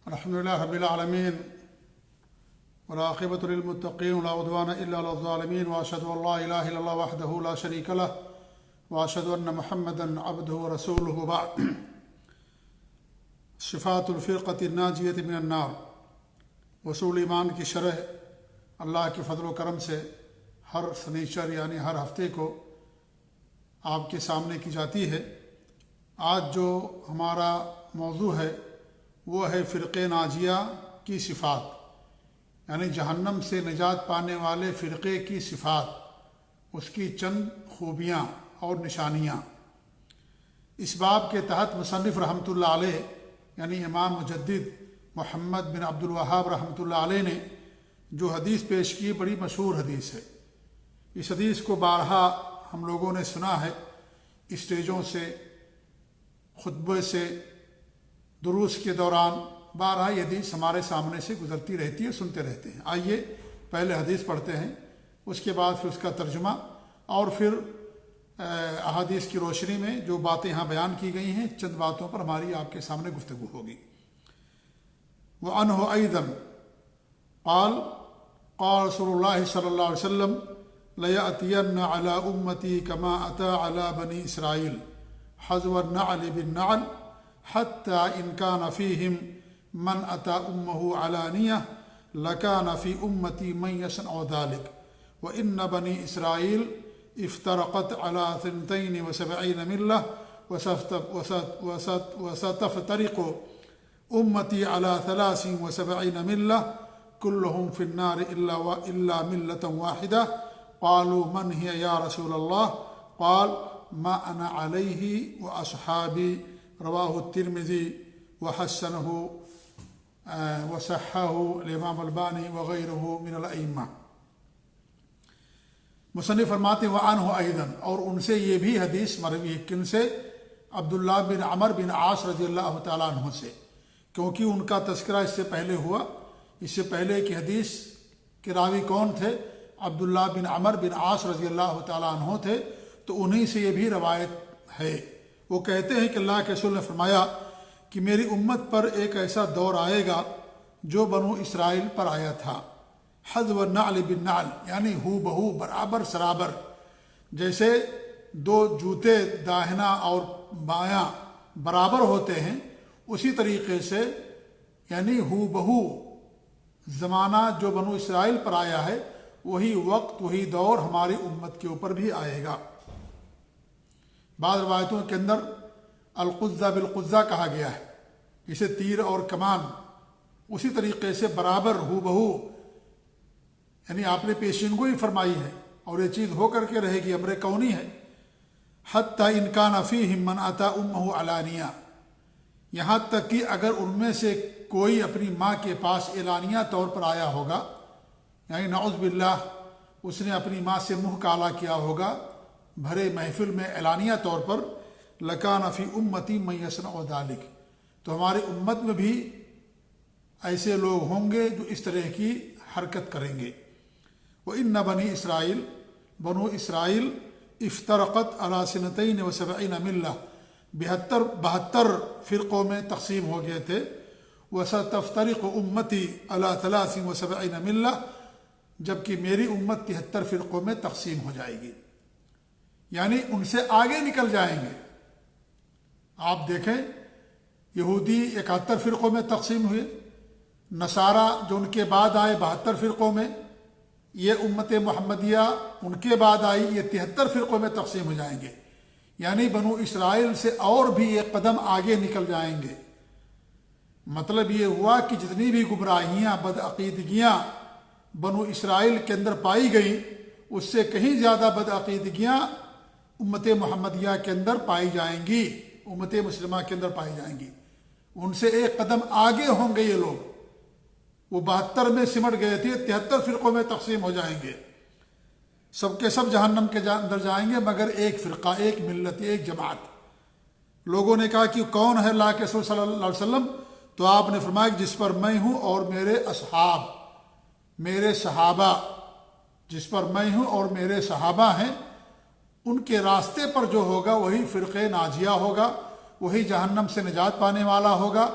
الحمد لله رب العالمين والعاقبة للمتقين ولا عدوان إلا على الظالمين وأشهد أن لا إله إلا الله وحده لا شريك له وأشهد أن محمدا عبده ورسوله بعد صفات الفرقة الناجية من النار وصول ایمان کی شرح اللہ کے فضل و کرم سے ہر سنیچر یعنی ہر ہفتے کو آپ کے سامنے کی جاتی ہے۔ آج جو ہمارا موضوع ہے وہ ہے فرقے ناجیہ کی صفات، یعنی جہنم سے نجات پانے والے فرقے کی صفات، اس کی چند خوبیاں اور نشانیاں۔ اس باب کے تحت مصنف رحمۃ اللہ علیہ یعنی امام مجدد محمد بن عبد الوہاب رحمۃ اللہ علیہ نے جو حدیث پیش کی بڑی مشہور حدیث ہے۔ اس حدیث کو بارہا ہم لوگوں نے سنا ہے، اسٹیجوں سے، خطبے سے، دروس کے دوران بارہا یہ حدیث ہمارے سامنے سے گزرتی رہتی ہے، سنتے رہتے ہیں۔ آئیے پہلے حدیث پڑھتے ہیں، اس کے بعد پھر اس کا ترجمہ اور پھر احادیث کی روشنی میں جو باتیں یہاں بیان کی گئی ہیں چند باتوں پر ہماری آپ کے سامنے گفتگو ہوگی۔ وعنہ ایضا قال قال رسول اللہ صلی اللہ علیہ وسلم لَيَأْتِيَنَّ عَلَى أُمَّتِي كَمَا أَتَى عَلَى بَنِي إِسْرَائِيلَ حَذْوَ النَّعْلِ بِالنَّعْلِ حَتَّى إِنْ كَانَ فِيهِمْ مَنْ أَتَى أُمَّهُ عَلَانِيَةً لَكَانَ فِي أُمَّتِي مَنْ يَصْنَعُ ذَلِكَ وَإِنَّ بَنِي إِسْرَائِيلَ افترقت على 72 ملة وستفترق أمتي على 73 ملة كلهم في النار إلا ملة واحدة قالوا من هي يا رسول الله قال ما أنا عليه وأصحابي رواه الترمذي وحسنه وصححه الإمام الباني وغيره من الأئمة۔ مصنف فرماتے ہیں وعنہ ایضا، اور ان سے یہ بھی حدیث مروی ہے، کن سے؟ عبداللہ بن عمر بن عاص رضی اللہ تعالیٰ عنہ سے، کیونکہ ان کا تذکرہ اس سے پہلے ہوا۔ اس سے پہلے کی حدیث کے راوی کون تھے؟ عبداللہ بن عمر بن عاص رضی اللہ تعالیٰ عنہ تھے، تو انہی سے یہ بھی روایت ہے۔ وہ کہتے ہیں کہ اللہ کے رسول نے فرمایا کہ میری امت پر ایک ایسا دور آئے گا جو بنو اسرائیل پر آیا تھا، حذو النعل بالنعل، یعنی ہو بہو برابر سرابر، جیسے دو جوتے داہنا اور بایاں برابر ہوتے ہیں اسی طریقے سے، یعنی ہو بہو زمانہ جو بنو اسرائیل پر آیا ہے وہی وقت وہی دور ہماری امت کے اوپر بھی آئے گا۔ بعض روایتوں کے اندر القزہ بالقزہ کہا گیا ہے، جسے تیر اور کمان اسی طریقے سے برابر ہو بہو، یعنی آپ نے پیشین گوئی فرمائی ہے اور یہ چیز ہو کر کے رہے گی، امر کونی ہے۔ حتی ان کان فیہم من اتی امہ علانیہ، یہاں تک کہ اگر ان میں سے کوئی اپنی ماں کے پاس اعلانیہ طور پر آیا ہوگا، یعنی نعوذ باللہ اس نے اپنی ماں سے منہ کالا کیا ہوگا بھرے محفل میں اعلانیہ طور پر، لکان فی امتی من یصنع ذلک، تو ہماری امت میں بھی ایسے لوگ ہوں گے جو اس طرح کی حرکت کریں گے۔ وَإِنَّ بَنِي اسرائیل، بنو اسرائیل افترقت علی 72 ملہ، 72 فرقوں میں تقسیم ہو گئے تھے۔ وَسَتَفْتَرِقُ أُمَّتِي عَلَى 73 ملہ، جبکہ میری امت 73 فرقوں میں تقسیم ہو جائے گی، یعنی ان سے آگے نکل جائیں گے۔ آپ دیکھیں یہودی 71 فرقوں میں تقسیم ہوئے، نصارہ جو ان کے بعد آئے 72 فرقوں میں، یہ امت محمدیہ ان کے بعد آئی، یہ 73 فرقوں میں تقسیم ہو جائیں گے، یعنی بنو اسرائیل سے اور بھی ایک قدم آگے نکل جائیں گے۔ مطلب یہ ہوا کہ جتنی بھی گمراہیاں بدعقیدگیاں بنو اسرائیل کے اندر پائی گئیں، اس سے کہیں زیادہ بدعقیدگیاں امت محمدیہ کے اندر پائی جائیں گی، امت مسلمہ کے اندر پائی جائیں گی۔ ان سے ایک قدم آگے ہوں گے یہ لوگ، وہ 72 میں سمٹ گئے تھے، 73 فرقوں میں تقسیم ہو جائیں گے، سب کے سب جہنم کے اندر جائیں گے مگر ایک فرقہ، ایک ملت، ایک جماعت۔ لوگوں نے کہا کہ کون ہے اللہ کے رسول صلی اللہ علیہ وسلم؟ تو آپ نے فرمایا کہ جس پر میں ہوں اور میرے اصحاب، میرے صحابہ، جس پر میں ہوں اور میرے صحابہ ہیں، ان کے راستے پر جو ہوگا وہی فرقہ ناجیہ ہوگا، وہی جہنم سے نجات پانے والا ہوگا،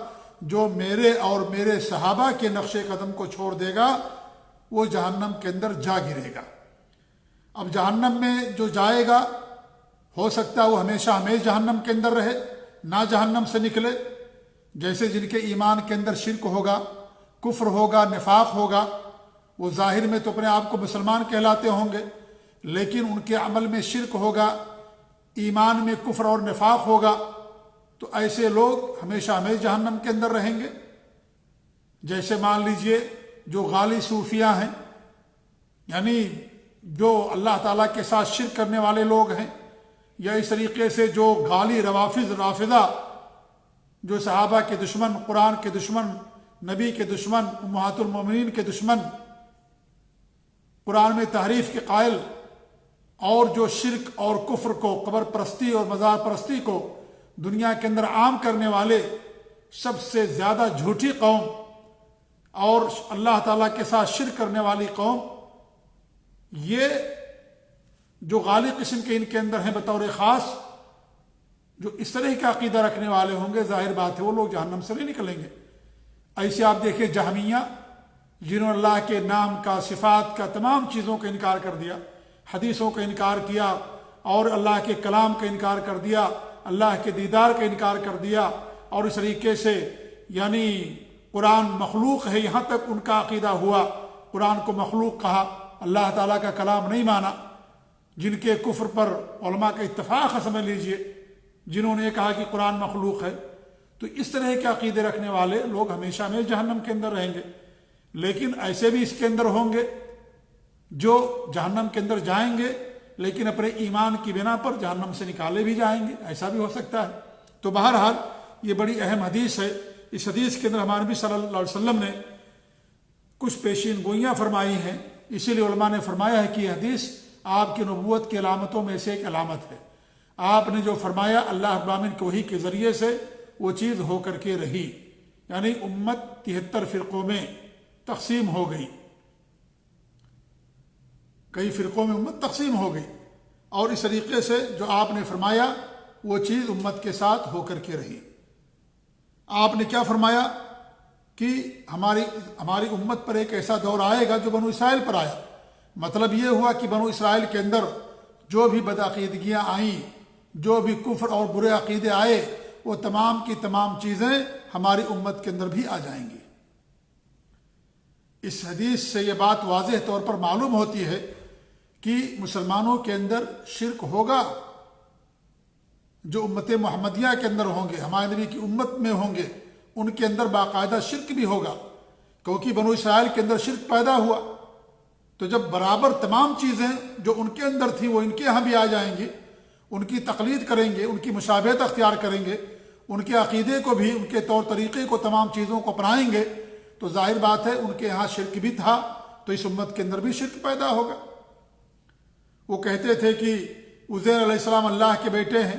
جو میرے اور میرے صحابہ کے نقش قدم کو چھوڑ دے گا وہ جہنم کے اندر جا گرے گا۔ اب جہنم میں جو جائے گا ہو سکتا ہے وہ ہمیشہ ہمیشہ جہنم کے اندر رہے، نہ جہنم سے نکلے، جیسے جن کے ایمان کے اندر شرک ہوگا، کفر ہوگا، نفاق ہوگا، وہ ظاہر میں تو اپنے آپ کو مسلمان کہلاتے ہوں گے، لیکن ان کے عمل میں شرک ہوگا، ایمان میں کفر اور نفاق ہوگا، تو ایسے لوگ ہمیشہ ہمیشہ جہنم کے اندر رہیں گے۔ جیسے مان لیجئے جو غالی صوفیاء ہیں، یعنی جو اللہ تعالیٰ کے ساتھ شرک کرنے والے لوگ ہیں، یا اس طریقے سے جو غالی رافضہ جو صحابہ کے دشمن، قرآن کے دشمن، نبی کے دشمن، امہات المومنین کے دشمن، قرآن میں تحریف کے قائل، اور جو شرک اور کفر کو، قبر پرستی اور مزار پرستی کو دنیا کے اندر عام کرنے والے سب سے زیادہ جھوٹی قوم اور اللہ تعالیٰ کے ساتھ شرک کرنے والی قوم، یہ جو غالی قسم کے ان کے اندر ہیں بطور خاص، جو اس طرح کا عقیدہ رکھنے والے ہوں گے، ظاہر بات ہے وہ لوگ جہنم سے نہیں نکلیں گے۔ ایسے آپ دیکھیں جہمیہ، جنہوں نے اللہ کے نام کا، صفات کا، تمام چیزوں کا انکار کر دیا، حدیثوں کا انکار کیا، اور اللہ کے کلام کا انکار کر دیا، اللہ کے دیدار کا انکار کر دیا، اور اس طریقے سے یعنی قرآن مخلوق ہے یہاں تک ان کا عقیدہ ہوا، قرآن کو مخلوق کہا، اللہ تعالیٰ کا کلام نہیں مانا، جن کے کفر پر علماء کا اتفاق ہے سمجھ لیجئے، جنہوں نے کہا کہ قرآن مخلوق ہے۔ تو اس طرح کے عقیدے رکھنے والے لوگ ہمیشہ میں جہنم کے اندر رہیں گے۔ لیکن ایسے بھی اس کے اندر ہوں گے جو جہنم کے اندر جائیں گے لیکن اپنے ایمان کی بنا پر جہنم سے نکالے بھی جائیں گے، ایسا بھی ہو سکتا ہے۔ تو بہرحال یہ بڑی اہم حدیث ہے۔ اس حدیث کے اندر ہمارے نبی صلی اللہ علیہ وسلم نے کچھ پیشین گوئیاں فرمائی ہیں، اسی لیے علماء نے فرمایا ہے کہ یہ حدیث آپ کی نبوت کی علامتوں میں سے ایک علامت ہے۔ آپ نے جو فرمایا اللہ رب العالمین کے وحی کے ذریعے سے وہ چیز ہو کر کے رہی، یعنی امت 73 فرقوں میں تقسیم ہو گئی، کئی فرقوں میں امت تقسیم ہو گئی، اور اس طریقے سے جو آپ نے فرمایا وہ چیز امت کے ساتھ ہو کر کے رہی۔ آپ نے کیا فرمایا کہ ہماری امت پر ایک ایسا دور آئے گا جو بنو اسرائیل پر آیا۔ مطلب یہ ہوا کہ بنو اسرائیل کے اندر جو بھی بدعقیدگیاں آئیں، جو بھی کفر اور برے عقیدے آئے، وہ تمام کی تمام چیزیں ہماری امت کے اندر بھی آ جائیں گی۔ اس حدیث سے یہ بات واضح طور پر معلوم ہوتی ہے کہ مسلمانوں کے اندر شرک ہوگا، جو امت محمدیہ کے اندر ہوں گے، ہمارے نبی کی امت میں ہوں گے، ان کے اندر باقاعدہ شرک بھی ہوگا، کیونکہ بنو اسرائیل کے اندر شرک پیدا ہوا، تو جب برابر تمام چیزیں جو ان کے اندر تھیں وہ ان کے یہاں بھی آ جائیں گی، ان کی تقلید کریں گے، ان کی مشابہت اختیار کریں گے، ان کے عقیدے کو بھی، ان کے طور طریقے کو، تمام چیزوں کو اپنائیں گے، تو ظاہر بات ہے ان کے یہاں شرک بھی تھا، تو اس امت کے اندر بھی شرک پیدا ہوگا۔ وہ کہتے تھے کہ عزیر علیہ السلام اللہ کے بیٹے ہیں،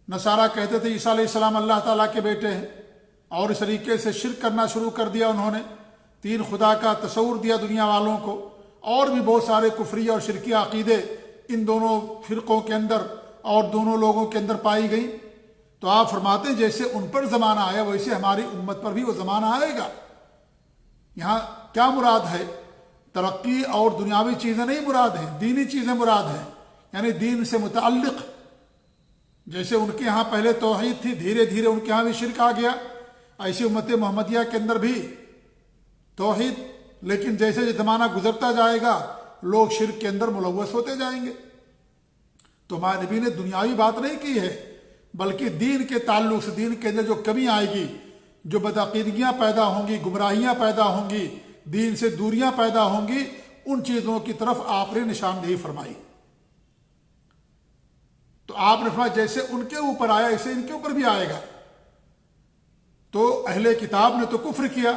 نصارہ کہتے تھے عیسیٰ علیہ السلام اللہ تعالیٰ کے بیٹے ہیں، اور اس طریقے سے شرک کرنا شروع کر دیا انہوں نے، تین خدا کا تصور دیا دنیا والوں کو، اور بھی بہت سارے کفری اور شرکی عقیدے ان دونوں فرقوں کے اندر اور دونوں لوگوں کے اندر پائی گئی۔ تو آپ فرماتے ہیں جیسے ان پر زمانہ آیا ویسے ہماری امت پر بھی وہ زمانہ آئے گا۔ یہاں کیا مراد ہے؟ ترقی اور دنیاوی چیزیں نہیں مراد ہیں، دینی چیزیں مراد ہیں، یعنی دین سے متعلق۔ جیسے ان کے ہاں پہلے توحید تھی، دھیرے دھیرے ان کے ہاں بھی شرک آ گیا، ایسی امت محمدیہ کے اندر بھی توحید، لیکن جیسے یہ زمانہ گزرتا جائے گا لوگ شرک کے اندر ملوث ہوتے جائیں گے۔ تو ہمارے نبی نے دنیاوی بات نہیں کی ہے، بلکہ دین کے تعلق سے، دین کے اندر جو کمی آئے گی، جو بدعقیدگیاں پیدا ہوں گی، گمراہیاں پیدا ہوں گی، دین سے دوریاں پیدا ہوں گی، ان چیزوں کی طرف آپ نے نشاندہی فرمائی۔ تو آپ نے فرمایا جیسے ان کے اوپر آیا ایسے ان کے اوپر بھی آئے گا۔ تو اہل کتاب نے تو کفر کیا،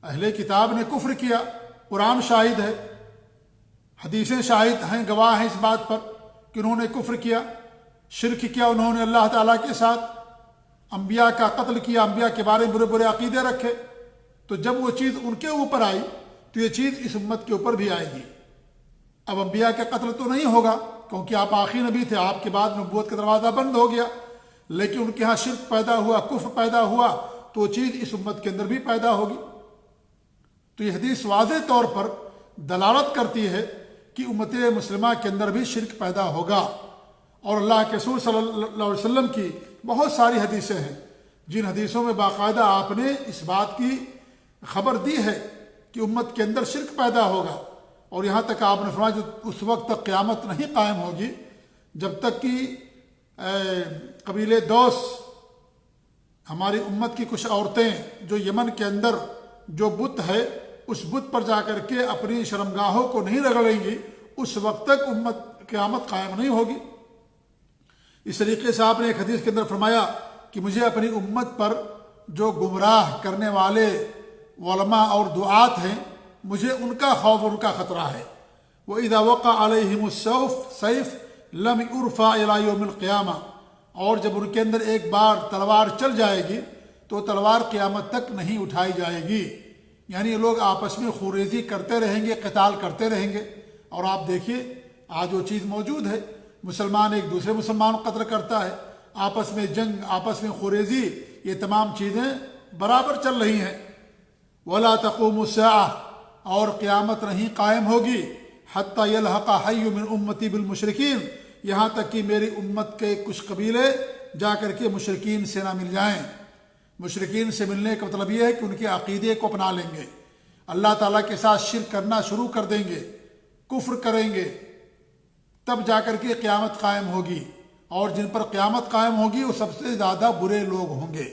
اہل کتاب نے کفر کیا، قرآن شاہد ہے، حدیثیں شاہد ہیں، گواہ ہیں اس بات پر کہ انہوں نے کفر کیا، شرک کیا انہوں نے اللہ تعالیٰ کے ساتھ، انبیاء کا قتل کیا، انبیاء کے بارے میں برے برے عقیدے رکھے۔ تو جب وہ چیز ان کے اوپر آئی تو یہ چیز اس امت کے اوپر بھی آئے گی۔ اب انبیاء کا قتل تو نہیں ہوگا کیونکہ آپ آخری نبی تھے، آپ کے بعد نبوت کا دروازہ بند ہو گیا، لیکن ان کے ہاں شرک پیدا ہوا، کفر پیدا ہوا، تو وہ چیز اس امت کے اندر بھی پیدا ہوگی۔ تو یہ حدیث واضح طور پر دلالت کرتی ہے کہ امت مسلمہ کے اندر بھی شرک پیدا ہوگا، اور اللہ کے رسول صلی اللہ علیہ وسلم کی بہت ساری حدیثیں ہیں جن حدیثوں میں باقاعدہ آپ نے اس بات کی خبر دی ہے کہ امت کے اندر شرک پیدا ہوگا، اور یہاں تک آپ نے فرمایا اس وقت تک قیامت نہیں قائم ہوگی جب تک کہ قبیلے دوس، ہماری امت کی کچھ عورتیں جو یمن کے اندر جو بت ہے اس بت پر جا کر کے اپنی شرمگاہوں کو نہیں رگڑیں گی، اس وقت تک امت قیامت قائم نہیں ہوگی۔ اس طریقے سے آپ نے ایک حدیث کے اندر فرمایا کہ مجھے اپنی امت پر جو گمراہ کرنے والے علماء اور دعات ہیں مجھے ان کا خوف اور ان کا خطرہ ہے۔ وَإِذَا وَقَعَ عَلَيْهِمُ السَّيْفُ لَمْ يُرْفَعْ إِلَىٰ يَوْمِ الْقِيَامَةِ، اور جب ان کے اندر ایک بار تلوار چل جائے گی تو تلوار قیامت تک نہیں اٹھائی جائے گی، یعنی یہ لوگ آپس میں خوریزی کرتے رہیں گے، قتال کرتے رہیں گے۔ اور آپ دیکھیے آج وہ چیز موجود ہے، مسلمان ایک دوسرے مسلمان کو قتل کرتا ہے، آپس میں جنگ، آپس میں خوریزی، یہ تمام چیزیں برابر چل رہی ہیں۔ وَلَا تَقُومُ السَّاعَةُ، اور قیامت نہیں قائم ہوگی حَتَّى يَلْحَقَ حَيٌّ مِّنْ أُمَّتِي بِالْمُشْرِكِينَ، یہاں تک کہ میری امت کے کچھ قبیلے جا کر کے مشرکین سے نہ مل جائیں۔ مشرکین سے ملنے کا مطلب یہ ہے کہ ان کے عقیدے کو اپنا لیں گے، اللہ تعالیٰ کے ساتھ شرک کرنا شروع کر دیں گے، کفر کریں گے، تب جا کر کے قیامت قائم ہوگی، اور جن پر قیامت قائم ہوگی وہ سب سے زیادہ برے لوگ ہوں گے۔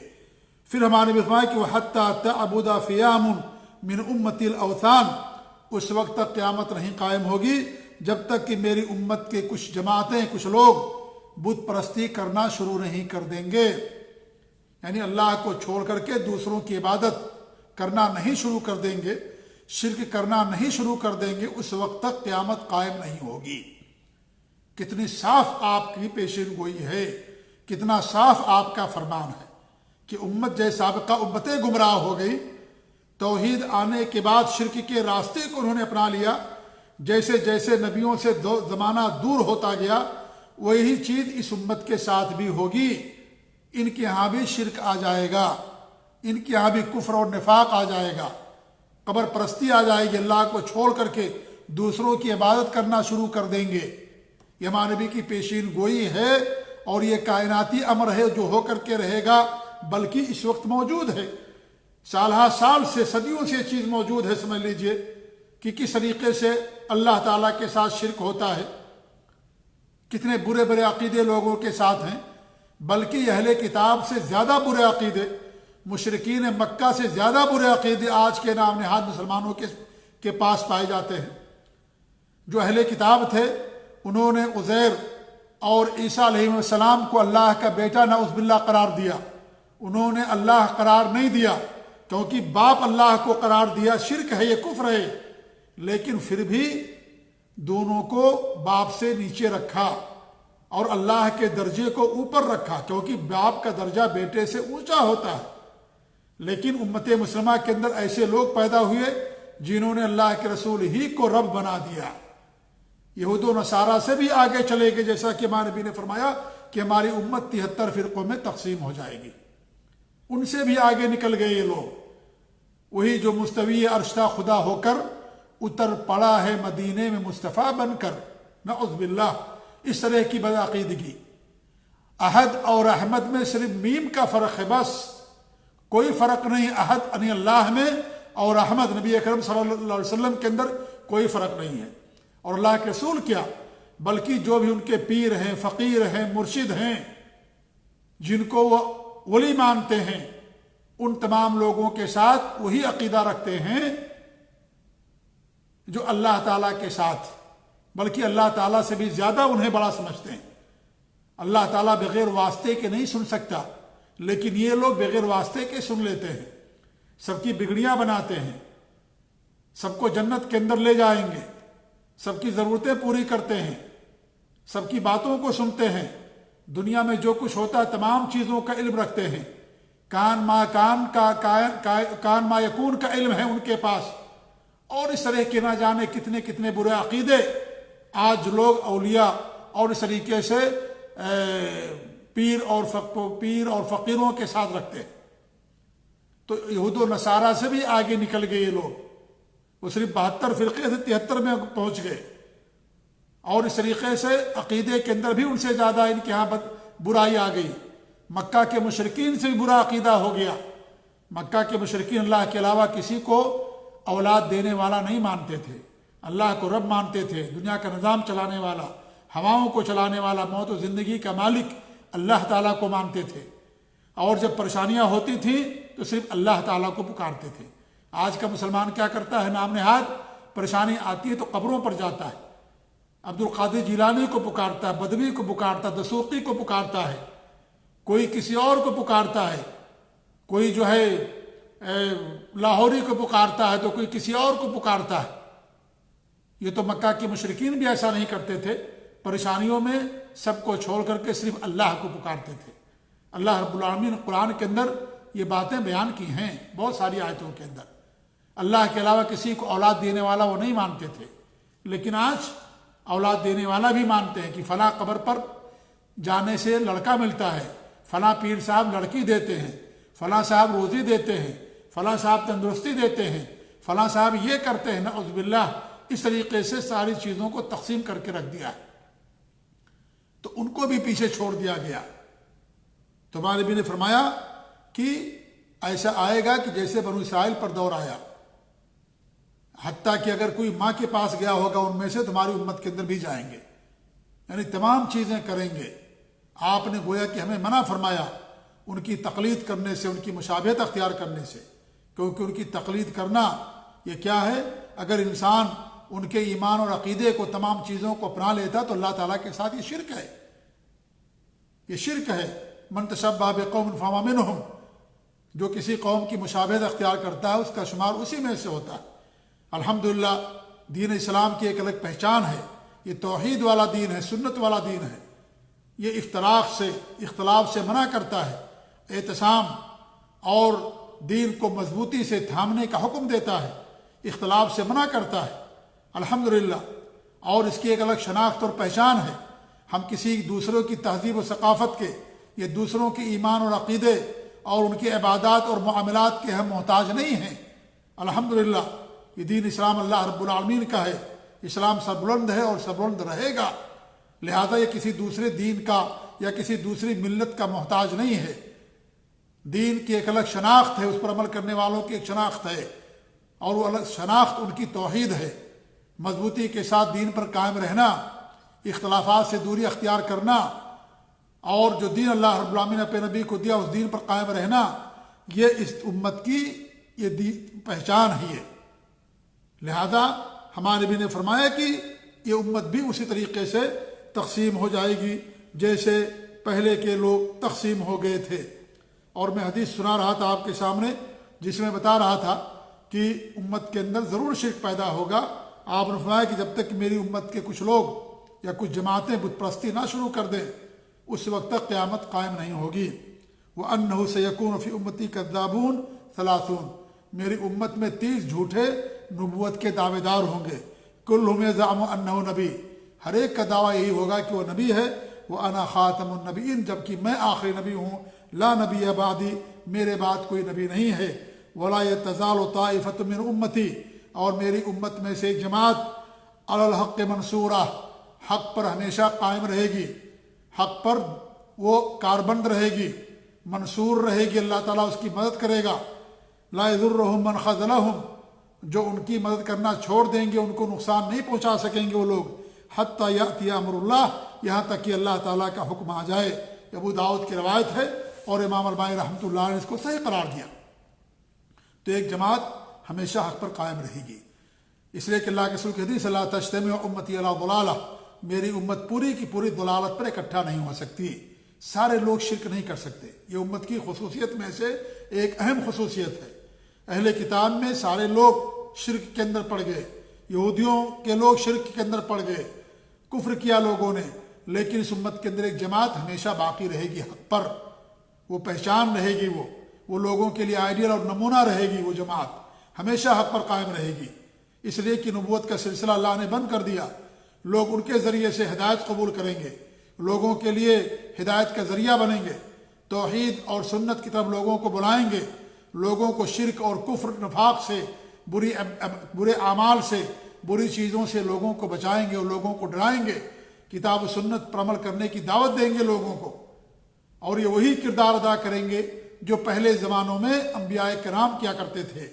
پھر ہمارے فرمایا کہ وَحَتَّى تَعْبُدَ فِيَامٌ مِّنْ أُمَّتِ الْأَوْثَانِ، اس وقت تک قیامت نہیں قائم ہوگی جب تک کہ میری امت کے کچھ جماعتیں، کچھ لوگ بت پرستی کرنا شروع نہیں کر دیں گے، یعنی اللہ کو چھوڑ کر کے دوسروں کی عبادت کرنا نہیں شروع کر دیں گے، شرک کرنا نہیں شروع کر دیں گے، اس وقت تک قیامت قائم نہیں ہوگی۔ کتنی صاف آپ کی پیشین گوئی ہے، کتنا صاف آپ کا فرمان ہے کہ امت جیسے سابقہ امتیں گمراہ ہو گئی، توحید آنے کے بعد شرک کے راستے کو انہوں نے اپنا لیا، جیسے جیسے نبیوں سے زمانہ دور ہوتا گیا وہی چیز اس امت کے ساتھ بھی ہوگی۔ ان کے ہاں بھی شرک آ جائے گا، ان کے ہاں بھی کفر اور نفاق آ جائے گا، قبر پرستی آ جائے گی، اللہ کو چھوڑ کر کے دوسروں کی عبادت کرنا شروع کر دیں گے۔ یہ ہمارے نبی کی پیشین گوئی ہے، اور یہ کائناتی امر ہے جو ہو کر کے رہے گا، بلکہ اس وقت موجود ہے، سالہ سال سے، صدیوں سے یہ چیز موجود ہے۔ سمجھ لیجئے کہ کس طریقے سے اللہ تعالیٰ کے ساتھ شرک ہوتا ہے، کتنے برے برے عقیدے لوگوں کے ساتھ ہیں، بلکہ اہل کتاب سے زیادہ برے عقیدے، مشرکین مکہ سے زیادہ برے عقیدے آج کے نام نہاد مسلمانوں کے پاس پائے جاتے ہیں۔ جو اہل کتاب تھے انہوں نے عزیر اور عیسیٰ علیہ السلام کو اللہ کا بیٹا نعوذ باللہ قرار دیا، انہوں نے اللہ قرار نہیں دیا، کیونکہ باپ اللہ کو قرار دیا شرک ہے، یہ کفر ہے، لیکن پھر بھی دونوں کو باپ سے نیچے رکھا اور اللہ کے درجے کو اوپر رکھا، کیونکہ باپ کا درجہ بیٹے سے اونچا ہوتا ہے۔ لیکن امت مسلمہ کے اندر ایسے لوگ پیدا ہوئے جنہوں نے اللہ کے رسول ہی کو رب بنا دیا، یہود و نصارہ سے بھی آگے چلے گئے، جیسا کہ ہمارے نبی نے فرمایا کہ ہماری امت 73 فرقوں میں تقسیم ہو جائے گی، ان سے بھی آگے نکل گئے یہ لوگ۔ وہی جو مستوی عرش تھا خدا ہو کر اتر پڑا ہے مدینے میں مصطفیٰ بن کر، نعوذ باللہ، اس طرح کی بدعقیدگی۔ احد اور احمد میں صرف میم کا فرق ہے، بس کوئی فرق نہیں، احد یعنی اللہ میں اور احمد نبی اکرم صلی اللہ علیہ وسلم کے اندر کوئی فرق نہیں ہے۔ اور اللہ کے رسول کیا، بلکہ جو بھی ان کے پیر ہیں، فقیر ہیں، مرشد ہیں، جن کو وہ ولی مانتے ہیں، ان تمام لوگوں کے ساتھ وہی عقیدہ رکھتے ہیں جو اللہ تعالیٰ کے ساتھ، بلکہ اللہ تعالیٰ سے بھی زیادہ انہیں بڑا سمجھتے ہیں۔ اللہ تعالیٰ بغیر واسطے کے نہیں سن سکتا، لیکن یہ لوگ بغیر واسطے کے سن لیتے ہیں، سب کی بگڑیاں بناتے ہیں، سب کو جنت کے اندر لے جائیں گے، سب کی ضرورتیں پوری کرتے ہیں، سب کی باتوں کو سنتے ہیں، دنیا میں جو کچھ ہوتا ہے تمام چیزوں کا علم رکھتے ہیں، کان ما یکون کا علم ہے ان کے پاس، اور اس طرح کے نہ جانے کتنے کتنے برے عقیدے آج لوگ اولیاء اور اس طریقے سے پیر اور فقیروں کے ساتھ رکھتے ہیں۔ تو یہود و نصارہ سے بھی آگے نکل گئے یہ لوگ، وہ صرف 72 فرقے سے 73 میں پہنچ گئے، اور اس طریقے سے عقیدے کے اندر بھی ان سے زیادہ ان کے ہاں برائی آ گئی۔ مکہ کے مشرکین سے بھی برا عقیدہ ہو گیا۔ مکہ کے مشرکین اللہ کے علاوہ کسی کو اولاد دینے والا نہیں مانتے تھے، اللہ کو رب مانتے تھے، دنیا کا نظام چلانے والا، ہواؤں کو چلانے والا، موت و زندگی کا مالک اللہ تعالیٰ کو مانتے تھے، اور جب پریشانیاں ہوتی تھیں تو صرف اللہ تعالیٰ کو پکارتے تھے۔ آج کا مسلمان کیا کرتا ہے؟ نام نہاد پریشانی آتی ہے تو قبروں پر جاتا ہے، عبد القادر جیلانی کو پکارتا ہے، بدوی کو پکارتا ہے، دسوقی کو پکارتا ہے، کوئی کسی اور کو پکارتا ہے، کوئی جو ہے لاہوری کو پکارتا ہے تو کوئی کسی اور کو پکارتا ہے۔ یہ تو مکہ کے مشرکین بھی ایسا نہیں کرتے تھے، پریشانیوں میں سب کو چھوڑ کر کے صرف اللہ کو پکارتے تھے۔ اللہ رب العالمین قرآن کے اندر یہ باتیں بیان کی ہیں بہت ساری آیتوں کے اندر۔ اللہ کے علاوہ کسی کو اولاد دینے والا وہ نہیں مانتے تھے، لیکن آج اولاد دینے والا بھی مانتے ہیں کہ فلاں قبر پر جانے سے لڑکا ملتا ہے، فلاں پیر صاحب لڑکی دیتے ہیں، فلاں صاحب روزی دیتے ہیں، فلاں صاحب تندرستی دیتے ہیں، فلاں صاحب یہ کرتے ہیں، نعوذ باللہ۔ اس طریقے سے ساری چیزوں کو تقسیم کر کے رکھ دیا ہے، تو ان کو بھی پیچھے چھوڑ دیا گیا۔ تو ہمارے نبی نے فرمایا کہ ایسا آئے گا کہ جیسے بنو اسرائیل پر دور آیا، حتیٰ کہ اگر کوئی ماں کے پاس گیا ہوگا ان میں سے تمہاری امت کے اندر بھی جائیں گے، یعنی تمام چیزیں کریں گے۔ آپ نے گویا کہ ہمیں منع فرمایا ان کی تقلید کرنے سے، ان کی مشابہت اختیار کرنے سے، کیونکہ ان کی تقلید کرنا یہ کیا ہے؟ اگر انسان ان کے ایمان اور عقیدے کو، تمام چیزوں کو اپنا لیتا تو اللہ تعالیٰ کے ساتھ یہ شرک ہے، یہ شرک ہے۔ من تشبہ بقوم فہو منہم، جو کسی قوم کی مشابہت اختیار کرتا ہے اس کا شمار اسی میں سے ہوتا ہے۔ الحمدللہ دین اسلام کی ایک الگ پہچان ہے، یہ توحید والا دین ہے، سنت والا دین ہے، یہ اختلاف سے منع کرتا ہے، اعتصام اور دین کو مضبوطی سے تھامنے کا حکم دیتا ہے، اختلاف سے منع کرتا ہے، الحمدللہ۔ اور اس کی ایک الگ شناخت اور پہچان ہے، ہم کسی دوسروں کی تہذیب و ثقافت کے، یہ دوسروں کے ایمان اور عقیدے اور ان کی عبادات اور معاملات کے ہم محتاج نہیں ہیں، الحمدللہ۔ یہ دین اسلام اللہ رب العالمین کا ہے، اسلام سربلند ہے اور سربلند رہے گا، لہذا یہ کسی دوسرے دین کا یا کسی دوسری ملت کا محتاج نہیں ہے۔ دین کی ایک الگ شناخت ہے، اس پر عمل کرنے والوں کی ایک شناخت ہے، اور وہ الگ شناخت ان کی توحید ہے، مضبوطی کے ساتھ دین پر قائم رہنا، اختلافات سے دوری اختیار کرنا، اور جو دین اللہ رب العالمین نے اپنے نبی کو دیا اس دین پر قائم رہنا، یہ اس امت کی یہ پہچان ہی ہے۔ لہذا ہمارے نبی نے فرمایا کہ یہ امت بھی اسی طریقے سے تقسیم ہو جائے گی جیسے پہلے کے لوگ تقسیم ہو گئے تھے۔ اور میں حدیث سنا رہا تھا آپ کے سامنے جس میں بتا رہا تھا کہ امت کے اندر ضرور شرک پیدا ہوگا۔ آپ نے فرمایا کہ جب تک میری امت کے کچھ لوگ یا کچھ جماعتیں بت پرستی نہ شروع کر دیں اس وقت تک قیامت قائم نہیں ہوگی۔ وَأَنَّهُ سَيَكُونُ فِي أُمَّتِي كَذَّابُونَ 30، میری امت میں 30 جھوٹے نبوت کے دعوے دار ہوں گے، كُلُّهُمْ يَزْعَمُ أَنَّهُ نبی، ہر ایک کا دعویٰ یہی ہوگا کہ وہ نبی ہے۔ وَأَنَا خَاتَمُ النَّبِيِّينَ، جبکہ میں آخری نبی ہوں، لا نبی بعدی، میرے بعد کوئی نبی نہیں ہے۔ وَلَا يَتَزَالُ طَائِفَةٌ مِّنْ أُمَّتِي، اور میری امت میں سے ایک جماعت عَلَى الْحَقِّ مَنْصُورَةٌ، حق پر ہمیشہ قائم رہے گی، حق پر وہ کاربند رہے گی، منصور رہے گی، اللہ تعالیٰ اس کی مدد کرے گا۔ لا يضرهم من خذلهم، جو ان کی مدد کرنا چھوڑ دیں گے ان کو نقصان نہیں پہنچا سکیں گے وہ لوگ، حتی یأتی امر اللہ، یہاں تک کہ اللہ تعالیٰ کا حکم آ جائے۔ ابو داؤد کی روایت ہے اور امام البانی رحمۃ اللہ نے اس کو صحیح قرار دیا۔ تو ایک جماعت ہمیشہ حق پر قائم رہے گی، اس لیے کہ اللہ کے رسول کی حدیث لا تجتمع امتی علی ضلالہ، میری امت پوری کی پوری ضلالت پر اکٹھا نہیں ہو سکتی، سارے لوگ شرک نہیں کر سکتے۔ یہ امت کی خصوصیت میں سے ایک اہم خصوصیت ہے۔ اہل کتاب میں سارے لوگ شرک کے اندر پڑ گئے، یہودیوں کے لوگ شرک کے اندر پڑ گئے، کفر کیا لوگوں نے، لیکن اس امت کے اندر ایک جماعت ہمیشہ باقی رہے گی حق پر، وہ پہچان رہے گی، وہ لوگوں کے لیے آئیڈیل اور نمونہ رہے گی، وہ جماعت ہمیشہ حق پر قائم رہے گی، اس لیے کہ نبوت کا سلسلہ اللہ نے بند کر دیا۔ لوگ ان کے ذریعے سے ہدایت قبول کریں گے، لوگوں کے لیے ہدایت کا ذریعہ بنیں گے، توحید اور سنت کی طرف لوگوں کو بلائیں گے، لوگوں کو شرک اور کفر نفاق سے، برے اعمال سے، بری چیزوں سے لوگوں کو بچائیں گے اور لوگوں کو ڈرائیں گے، کتاب و سنت پر عمل کرنے کی دعوت دیں گے لوگوں کو، اور یہ وہی کردار ادا کریں گے جو پہلے زمانوں میں انبیاء کرام کیا کرتے تھے،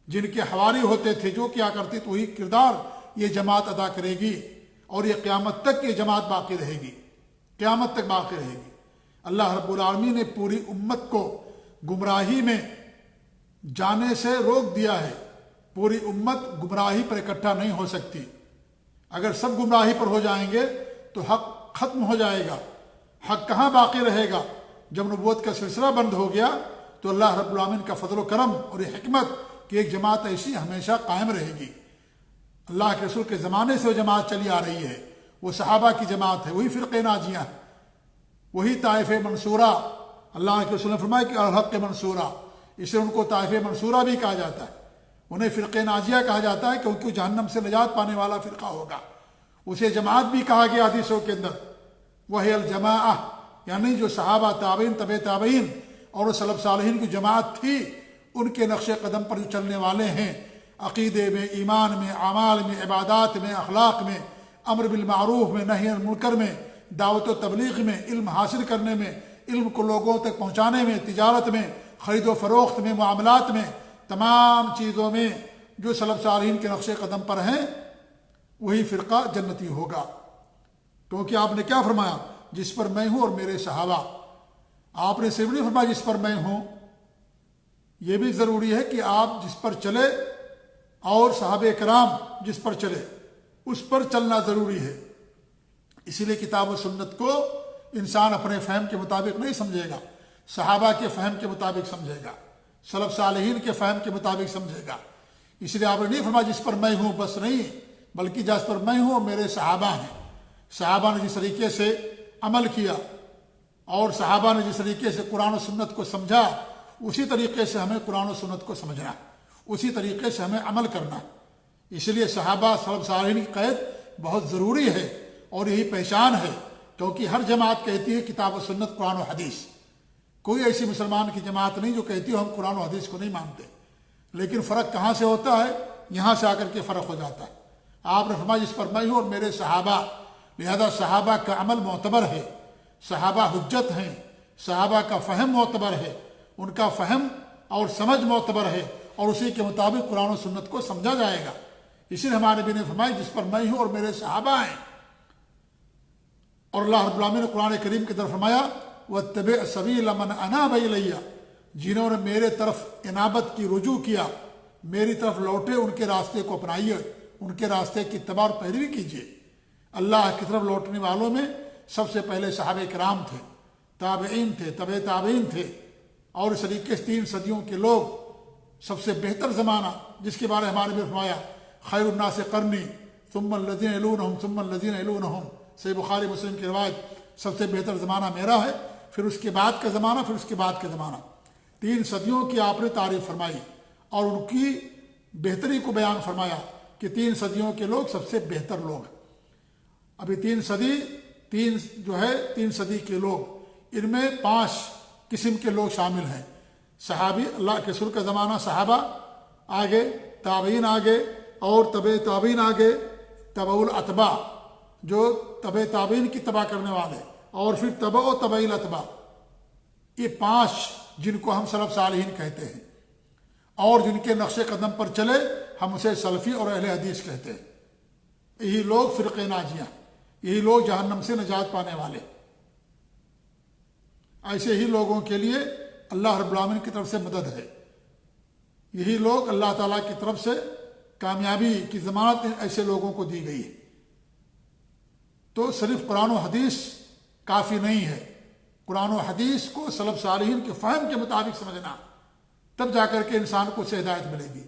جن کے حواری ہوتے تھے، جو کیا کرتے تو وہی کردار یہ جماعت ادا کرے گی، اور یہ قیامت تک یہ جماعت باقی رہے گی، قیامت تک باقی رہے گی۔ اللہ رب العالمین نے پوری امت کو گمراہی میں جانے سے روک دیا ہے۔ پوری امت گمراہی پر اکٹھا نہیں ہو سکتی۔ اگر سب گمراہی پر ہو جائیں گے تو حق ختم ہو جائے گا۔ حق کہاں باقی رہے گا؟ جب نبوت کا سلسلہ بند ہو گیا تو اللہ رب العالمین کا فضل و کرم اور یہ حکمت کہ ایک جماعت ایسی ہمیشہ قائم رہے گی۔ اللہ کے رسول کے زمانے سے وہ جماعت چلی آ رہی ہے، وہ صحابہ کی جماعت ہے، وہی فرقہ ناجیہ ہے، وہی طائف منصورہ۔ اللہ کے رسول نے فرمایا کہ الحق منصورہ، اسے ان کو طائف منصورہ بھی کہا جاتا ہے، انہیں فرقہ ناجیہ کہا جاتا ہے کیونکہ جہنم سے نجات پانے والا فرقہ ہوگا۔ اسے جماعت بھی کہا گیا حدیثوں کے اندر، وہی الجماعہ، یعنی جو صحابہ، تابعین، تبع تابعین اور سلف صالحین کی جماعت تھی، ان کے نقش قدم پر جو چلنے والے ہیں، عقیدے میں، ایمان میں، اعمال میں، عبادات میں، اخلاق میں، امر بالمعروف میں، نہی عن المنکر میں، دعوت و تبلیغ میں، علم حاصل کرنے میں، علم کو لوگوں تک پہنچانے میں، تجارت میں، خرید و فروخت میں، معاملات میں، تمام چیزوں میں جو سلف صالحین کے نقش قدم پر ہیں، وہی فرقہ جنتی ہوگا۔ کیونکہ آپ نے کیا فرمایا؟ جس پر میں ہوں اور میرے صحابہ۔ آپ نے صرف نہیں فرمایا جس پر میں ہوں، یہ بھی ضروری ہے کہ آپ جس پر چلے اور صحابہ کرام جس پر چلے اس پر چلنا ضروری ہے۔ اسی لیے کتاب و سنت کو انسان اپنے فہم کے مطابق نہیں سمجھے گا، صحابہ کے فہم کے مطابق سمجھے گا، سلف صالحین کے فہم کے مطابق سمجھے گا۔ اس لیے آپ نے نہیں فرمایا جس پر میں ہوں بس نہیں، بلکہ جس پر میں ہوں اور میرے صحابہ ہیں۔ صحابہ نے جس طریقے سے عمل کیا اور صحابہ نے جس طریقے سے قرآن و سنت کو سمجھا، اسی طریقے سے ہمیں قرآن و سنت کو سمجھنا، اسی طریقے سے ہمیں عمل کرنا۔ اس لیے صحابہ سلف صالحین کی قید بہت ضروری ہے اور یہی پہچان ہے، کیونکہ ہر جماعت کہتی ہے کتاب و سنت، قرآن و حدیث۔ کوئی ایسی مسلمان کی جماعت نہیں جو کہتی ہو ہم قرآن و حدیث کو نہیں مانتے۔ لیکن فرق کہاں سے ہوتا ہے؟ یہاں سے آ کر کے فرق ہو جاتا ہے۔ آپ نے فرمایا جس پر میں ہوں اور میرے صحابہ، لہذا صحابہ کا عمل معتبر ہے، صحابہ حجت ہیں، صحابہ کا فہم معتبر ہے، ان کا فہم اور سمجھ معتبر ہے، اور اسی کے مطابق قرآن و سنت کو سمجھا جائے گا۔ اسی لیے ہمارے نبی نے فرمایا جس پر میں ہوں اور میرے صحابہ ہیں۔ اور اللہ رب العالمین نے قرآن کریم کی طرف فرمایا وَاتَّبِعْ سَبِيلَ مَنْ أَنَابَ إِلَيَّ، جنہوں نے میرے طرف انابت کی رجوع کیا، میری طرف لوٹے، ان کے راستے کو اپنائیے، ان کے راستے کی اتباع اور پیروی کیجیے۔ اللہ کی طرف لوٹنے والوں میں سب سے پہلے صحابہ کرام تھے، تابعین تھے، تبع تابعین تھے، اور اس طریقے سے 3 صدیوں کے لوگ، سب سے بہتر زمانہ جس کے بارے ہمارے بھی فرمایا خیر الناس قرنی ثم الذین یلونہم ثم الذین یلونہم، صحیح بخاری مسلم کی روایت، سب سے بہتر زمانہ میرا ہے، پھر اس کے بعد کا زمانہ، پھر اس کے بعد کا زمانہ۔ 3 صدیوں کی آپ نے تعریف فرمائی اور ان کی بہتری کو بیان فرمایا کہ 3 صدیوں کے لوگ سب سے بہتر لوگ ہیں۔ ابھی 3 صدی کے لوگ، ان میں 5 قسم کے لوگ شامل ہیں۔ صحابی، اللہ کے رسول کا زمانہ صحابہ آگے، تابعین آگے، اور تبع تابعین آگے، تبع الاتباع جو تبع تابعین کی تبع کرنے والے، اور پھر تبع و تبع الاتباع، یہ 5 جن کو ہم سلف صالحین کہتے ہیں، اور جن کے نقش قدم پر چلے ہم اسے سلفی اور اہل حدیث کہتے ہیں۔ یہی لوگ فرقہ ناجیہ، یہی لوگ جہنم سے نجات پانے والے۔ ایسے ہی لوگوں کے لیے اللہ رب العالمین کی طرف سے مدد ہے، یہی لوگ اللہ تعالیٰ کی طرف سے کامیابی کی ضمانت ایسے لوگوں کو دی گئی ہے۔ تو صرف قرآن و حدیث کافی نہیں ہے، قرآن و حدیث کو سلف صالحین کے فہم کے مطابق سمجھنا، تب جا کر کے انسان کو اسے ہدایت ملے گی۔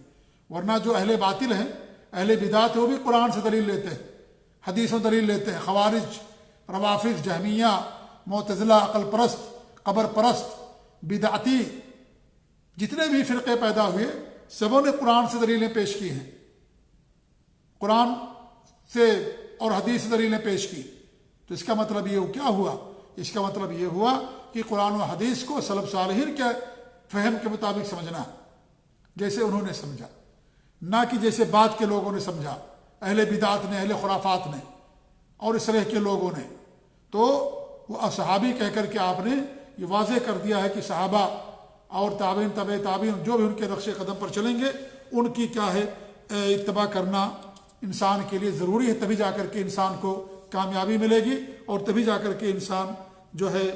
ورنہ جو اہل باطل ہیں، اہل بدعت، وہ بھی قرآن سے دلیل لیتے ہیں، حدیثوں دلیل لیتے ہیں۔ خوارج، روافض، جہمیہ، معتزلہ، عقل پرست، قبر پرست، بدعتی، جتنے بھی فرقے پیدا ہوئے سبوں نے قرآن سے دلیلیں پیش کی ہیں، قرآن سے اور حدیث سے دلیلیں پیش کی۔ تو اس کا مطلب یہ کیا ہوا؟ اس کا مطلب یہ ہوا کہ قرآن و حدیث کو سلف صالحین کے فہم کے مطابق سمجھنا ہے، جیسے انہوں نے سمجھا، نہ کہ جیسے بعد کے لوگوں نے سمجھا، اہل بدعت نے، اہل خرافات نے اور اس طرح کے لوگوں نے۔ تو وہ اصحابی کہہ کر کے آپ نے یہ واضح کر دیا ہے کہ صحابہ اور تابعین تبع تابعین جو بھی ان کے نقش قدم پر چلیں گے ان کی کیا ہے اتباع کرنا انسان کے لیے ضروری ہے، تبھی جا کر کے انسان کو کامیابی ملے گی اور تبھی جا کر کے انسان جو ہے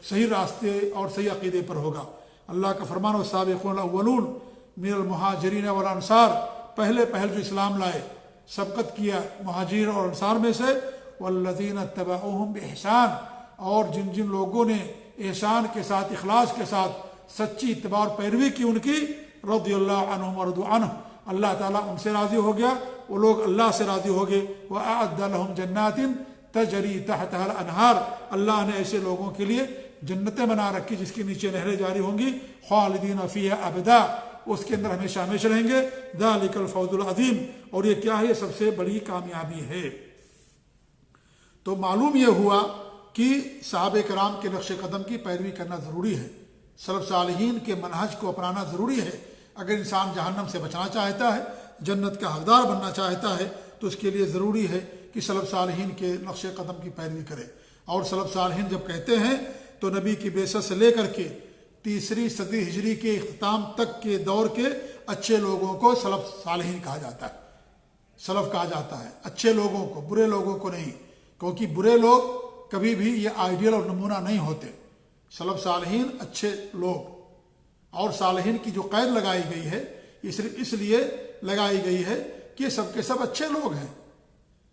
صحیح راستے اور صحیح عقیدے پر ہوگا۔ اللہ کا فرمان والسابقون الاولون من المہاجرین والانصار، پہلے جو اسلام لائے، سبقت کیا مہاجرین اور انصار میں سے، والذین اتبعوہم بإحسان، اور جن لوگوں نے احسان کے ساتھ، اخلاص کے ساتھ سچی اتباع اور پیروی کی ان کی، رضی اللہ عنہم ورضوا عنہ، اللہ تعالیٰ ان سے راضی ہو گیا، وہ لوگ اللہ سے راضی ہو گئے۔ وَأَعَدَّ لَهُمْ جَنَّاتٍ تَجْرِي تَحْتَهَا الْأَنْهَارُ، اللہ نے ایسے لوگوں کے لیے جنتیں بنا رکھی جس کے نیچے نہریں جاری ہوں گی، خالدین فیہا ابدا، اس کے اندر ہمیشہ ہمیشہ رہیں گے۔ ذالک الفوز العظیم، اور یہ کیا ہے؟ یہ سب سے بڑی کامیابی ہے۔ تو معلوم یہ ہوا کہ صحابہ کرام کے نقش قدم کی پیروی کرنا ضروری ہے، سلف صالحین کے منہج کو اپنانا ضروری ہے۔ اگر انسان جہنم سے بچنا چاہتا ہے، جنت کا حقدار بننا چاہتا ہے، تو اس کے لیے ضروری ہے کہ سلف صالحین کے نقش قدم کی پیروی کرے۔ اور سلف صالحین جب کہتے ہیں تو نبی کی بعثت سے لے کر کے 3 صدی ہجری کے اختتام تک کے دور کے اچھے لوگوں کو سلف صالحین کہا جاتا ہے، سلف کہا جاتا ہے، اچھے لوگوں کو، برے لوگوں کو نہیں، کیونکہ برے لوگ کبھی بھی یہ آئیڈیل اور نمونہ نہیں ہوتے۔ سلف صالحین اچھے لوگ، اور صالحین کی جو قید لگائی گئی ہے یہ صرف اس لیے لگائی گئی ہے کہ سب کے سب اچھے لوگ ہیں،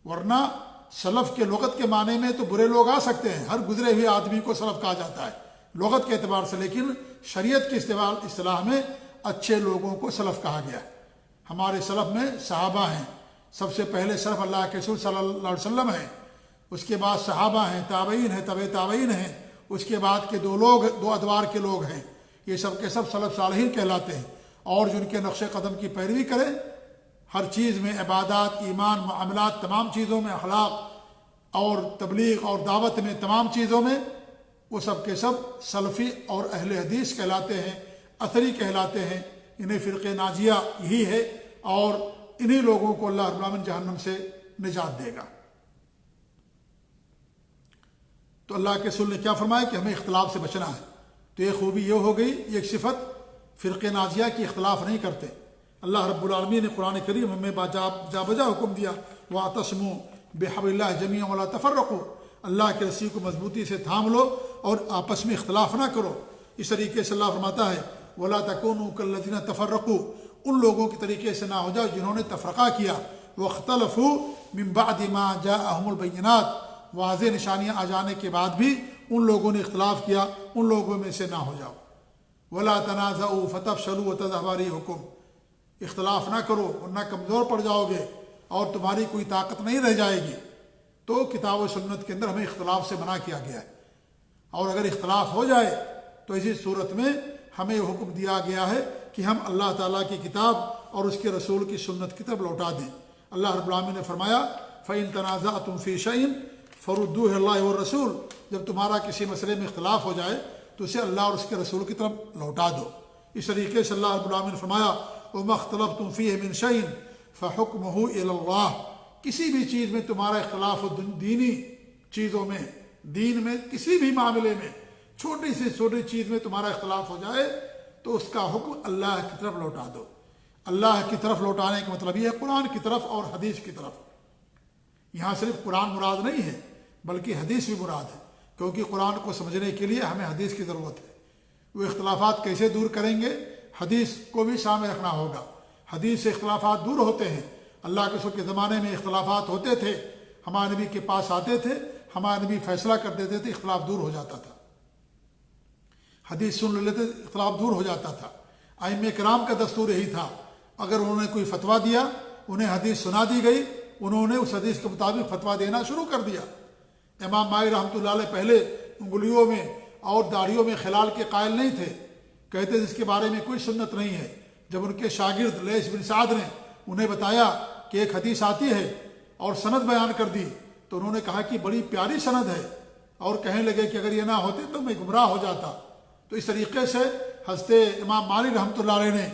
ورنہ سلف کے لغت کے معنی میں تو برے لوگ آ سکتے ہیں، ہر گزرے ہوئے آدمی کو سلف کہا جاتا ہے لغت کے اعتبار سے، لیکن شریعت کی اصطلاح میں اچھے لوگوں کو سلف کہا گیا۔ ہمارے سلف میں صحابہ ہیں، سب سے پہلے سلف اللہ کے رسول صلی اللہ علیہ وسلم ہیں، اس کے بعد صحابہ ہیں، تابعین ہیں، تبع تابعین ہیں، اس کے بعد کے دو ادوار کے لوگ ہیں، یہ سب کے سب سلف صالحین کہلاتے ہیں۔ اور جو ان کے نقش قدم کی پیروی کریں ہر چیز میں، عبادات، ایمان، معاملات، تمام چیزوں میں، اخلاق اور تبلیغ اور دعوت میں، تمام چیزوں میں، وہ سب کے سب سلفی اور اہل حدیث کہلاتے ہیں، اثری کہلاتے ہیں۔ انہیں فرقہ ناجیہ یہی ہے، اور انہی لوگوں کو اللہ رب العالمین جہنم سے نجات دے گا۔ تو اللہ کے رسول نے کیا فرمایا کہ ہمیں اختلاف سے بچنا ہے۔ تو یہ خوبی یہ ہو گئی، یہ ایک صفت فرقہ ناجیہ کی، اختلاف نہیں کرتے۔ اللہ رب العالمین نے قرآن کریم ہمیں جا بجا حکم دیا، وَاعْتَصِمُوا بِحَبْلِ اللَّهِ جَمِيعًا وَلَا تَفَرَّقُوا، اللہ کے رسی کو مضبوطی سے تھام لو اور آپس میں اختلاف نہ کرو۔ اس طریقے سے اللہ فرماتا ہے وَلَا تَكُونُوا كَالَّذِينَ تَفَرَّقُوا، ان لوگوں کے طریقے سے نہ ہو جاؤ جنہوں نے تفرقہ کیا، وَاخْتَلَفُوا مِن بَعْدِ مَا جَاءَهُمُ الْبَيِّنَاتُ، واضح نشانیاں آ جانے کے بعد بھی ان لوگوں نے اختلاف کیا، ان لوگوں میں سے نہ ہو جاؤ۔ وَلَا تَنَازَعُوا فَتَفْشَلُوا وَتَذْهَبَ رِيحُكُمْ، اختلاف نہ کرو ورنہ کمزور پڑ جاؤ گے اور تمہاری کوئی طاقت نہیں رہ جائے گی۔ تو کتاب و سنت کے اندر ہمیں اختلاف سے منع کیا گیا ہے، اور اگر اختلاف ہو جائے تو اسی صورت میں ہمیں یہ حکم دیا گیا ہے کہ ہم اللہ تعالیٰ کی کتاب اور اس کے رسول کی سنت کی طرف لوٹا دیں۔ اللہ رب العالمین نے فرمایا فَإِن تَنَازَعْتُمْ فِي شَيْءٍ فَرُدُّوهُ إِلَى اللَّهِ وَالرَّسُولِ، جب تمہارا کسی مسئلے میں اختلاف ہو جائے تو اسے اللہ اور اس کے رسول کی طرف لوٹا دو۔ اس طریقے سے اللہ رب العالمین نے فرمایا وَمَا اخْتَلَفْتُمْ فِيهِ مِنْ شَيْءٍ فَحُكْمُهُ إِلَى اللَّهِ، کسی بھی چیز میں تمہارا اختلاف ہو، دینی چیزوں میں، دین میں کسی بھی معاملے میں، چھوٹی سے چھوٹی چیز میں تمہارا اختلاف ہو جائے تو اس کا حکم اللہ کی طرف لوٹا دو۔ اللہ کی طرف لوٹانے کا مطلب یہ ہے قرآن کی طرف اور حدیث کی طرف۔ یہاں صرف قرآن مراد نہیں ہے بلکہ حدیث بھی مراد ہے، کیونکہ قرآن کو سمجھنے کے لیے ہمیں حدیث کی ضرورت ہے۔ وہ اختلافات کیسے دور کریں گے؟ حدیث کو بھی سامنے رکھنا ہوگا۔ حدیث سے اختلافات دور ہوتے ہیں۔ اللہ کے رسول کے زمانے میں اختلافات ہوتے تھے، ہمارے نبی کے پاس آتے تھے، ہمارے نبی فیصلہ کر دیتے تھے، اختلاف دور ہو جاتا تھا۔ حدیث سن لیتے اختلاف دور ہو جاتا تھا۔ ائمہ کرام کا دستور یہی تھا، اگر انہوں نے کوئی فتویٰ دیا، انہیں حدیث سنا دی گئی، انہوں نے اس حدیث کے مطابق فتویٰ دینا شروع کر دیا۔ امام مالک رحمۃ اللہ علیہ پہلے انگلیوں میں اور داڑھیوں میں خلال کے قائل نہیں تھے، کہتے تھے اس کے بارے میں کوئی سنت نہیں ہے۔ جب ان کے شاگرد لیث بن سعد نے انہیں بتایا کہ ایک حدیث آتی ہے اور سند بیان کر دی تو انہوں نے کہا کہ بڑی پیاری سند ہے، اور کہنے لگے کہ اگر یہ نہ ہوتے تو میں گمراہ ہو جاتا۔ تو اس طریقے سے حضرت امام مالک رحمۃ اللہ علیہ نے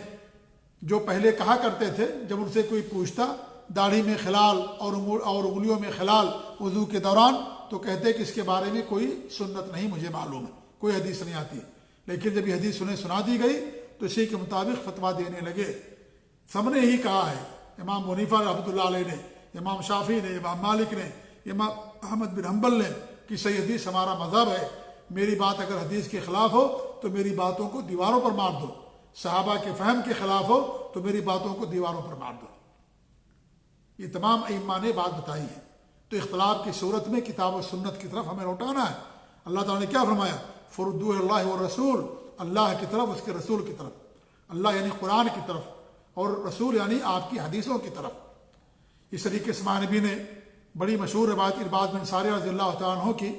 جو پہلے کہا کرتے تھے جب ان سے کوئی پوچھتا داڑھی میں خلال اور انگلیوں میں خلال وضو کے دوران، تو کہتے کہ اس کے بارے میں کوئی سنت نہیں مجھے معلوم ہے، کوئی حدیث نہیں آتی، لیکن جب یہ حدیث انہیں سنا دی گئی تو اسی کے مطابق فتویٰ دینے لگے۔ سب نے ہی کہا ہے، امام حنیفہ رحمۃ اللہ علیہ نے، امام شافعی نے، امام مالک نے، امام احمد بن حنبل نے، کہ صحیح حدیث ہمارا مذہب ہے، میری بات اگر حدیث کے خلاف ہو تو میری باتوں کو دیواروں پر مار دو، صحابہ کے فہم کے خلاف ہو تو میری باتوں کو دیواروں پر مار دو۔ یہ تمام ائمہ نے بات بتائی ہے۔ تو اختلاف کی صورت میں کتاب و سنت کی طرف ہمیں لوٹانا ہے۔ اللہ تعالیٰ نے کیا فرمایا؟ فردوہ اللہ والرسول، اللہ کی طرف، اس کے رسول کی طرف، اللہ یعنی قرآن کی طرف، اور رسول یعنی آپ کی حدیثوں کی طرف۔ اس طریقے سے معنوی نے بڑی مشہور روایت ارباز بن ساریہ رضی اللہ تعالیٰ عنہ کی،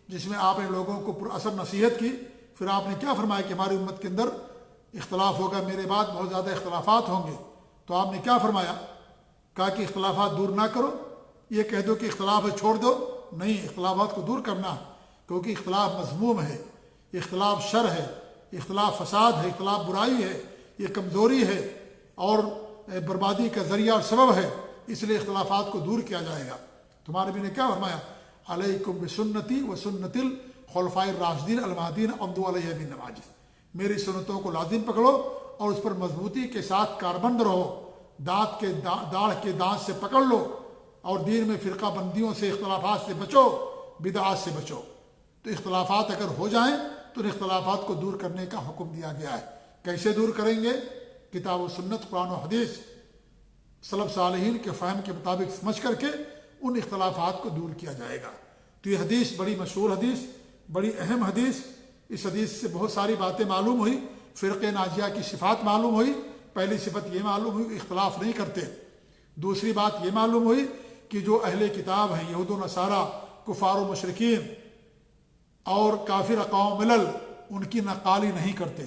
جس میں آپ نے لوگوں کو پر اثر نصیحت کی۔ پھر آپ نے کیا فرمایا کہ ہماری امت کے اندر اختلاف ہوگا، میرے بعد بہت زیادہ اختلافات ہوں گے۔ تو آپ نے کیا فرمایا؟ کہا کہ اختلافات دور نہ کرو، یہ کہہ دو کہ اختلاف ہے چھوڑ دو، نہیں، اختلافات کو دور کرنا ہے، کیونکہ اختلاف مذموم ہے، اختلاف شر ہے، اختلاف فساد ہے، اختلاف برائی ہے، یہ کمزوری ہے اور بربادی کا ذریعہ اور سبب ہے، اس لیے اختلافات کو دور کیا جائے گا۔ تمہارے بھی نے کیا فرمایا؟ علیکم بسنتی و سنت الخلفاء الراشدین المہدین عضوا علیہا بالنواجذ، میری سنتوں کو لازم پکڑو اور اس پر مضبوطی کے ساتھ کاربند رہو، دانت کے داڑھ کے دانت سے پکڑ لو، اور دین میں فرقہ بندیوں سے، اختلافات سے بچو، بدعات سے بچو۔ تو اختلافات اگر ہو جائیں تو ان اختلافات کو دور کرنے کا حکم دیا گیا ہے۔ کیسے دور کریں گے؟ کتاب و سنت، قرآن و حدیث، سلف صالحین کے فہم کے مطابق سمجھ کر کے ان اختلافات کو دور کیا جائے گا۔ تو یہ حدیث بڑی مشہور حدیث، بڑی اہم حدیث۔ اس حدیث سے بہت ساری باتیں معلوم ہوئی، فرقہ ناجیہ کی صفات معلوم ہوئی۔ پہلی صفت یہ معلوم ہوئی کہ اختلاف نہیں کرتے۔ دوسری بات یہ معلوم ہوئی کہ جو اہل کتاب ہیں، یہود و نصارہ، کفار و مشرکین اور کافر اقوام ملل، ان کی نقالی نہیں کرتے،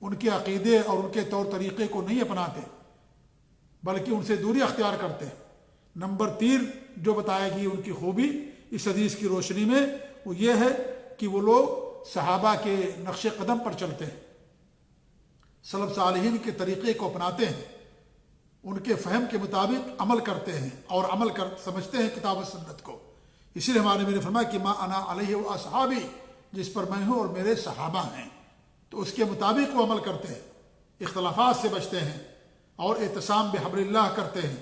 ان کے عقیدے اور ان کے طور طریقے کو نہیں اپناتے، بلکہ ان سے دوری اختیار کرتے ہیں۔ نمبر 3 جو بتایا گئی ان کی خوبی اس حدیث کی روشنی میں، وہ یہ ہے کہ وہ لوگ صحابہ کے نقش قدم پر چلتے ہیں، سلف صالحین کے طریقے کو اپناتے ہیں، ان کے فہم کے مطابق عمل کرتے ہیں اور سمجھتے ہیں کتاب و سنت کو۔ اسی لیے ہمارے نبی نے فرمایا کہ ما انا علیہ و اصحابی، جس پر میں ہوں اور میرے صحابہ ہیں، تو اس کے مطابق وہ عمل کرتے ہیں، اختلافات سے بچتے ہیں اور اعتصام بحبل اللہ کرتے ہیں،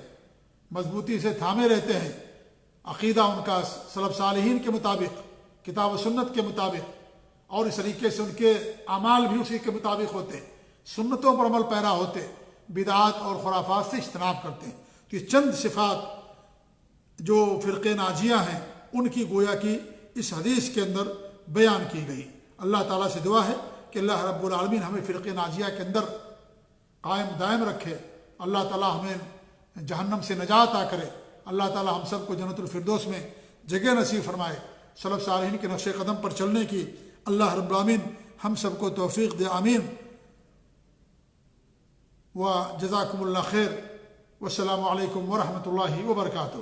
مضبوطی سے تھامے رہتے ہیں، عقیدہ ان کا سلف صالحین کے مطابق، کتاب و سنت کے مطابق، اور اس طریقے سے ان کے اعمال بھی اسی کے مطابق ہوتے، سنتوں پر عمل پیرا ہوتے، بدعات اور خرافات سے اجتناب کرتے ہیں۔ تو یہ چند صفات جو فرقے ناجیہ ہیں ان کی گویا کی اس حدیث کے اندر بیان کی گئی۔ اللہ تعالیٰ سے دعا ہے کہ اللہ رب العالمین ہمیں فرقے ناجیہ کے اندر قائم دائم رکھے، اللہ تعالیٰ ہمیں جہنم سے نجات عطا کرے، اللہ تعالیٰ ہم سب کو جنت الفردوس میں جگہ نصیب فرمائے، سلف صالحین کے نقش قدم پر چلنے کی اللہ رب العالمین ہم سب کو توفیق دے، آمین۔ وجزاکم اللہ خیر، والسلام علیکم ورحمۃ اللہ وبرکاتہ۔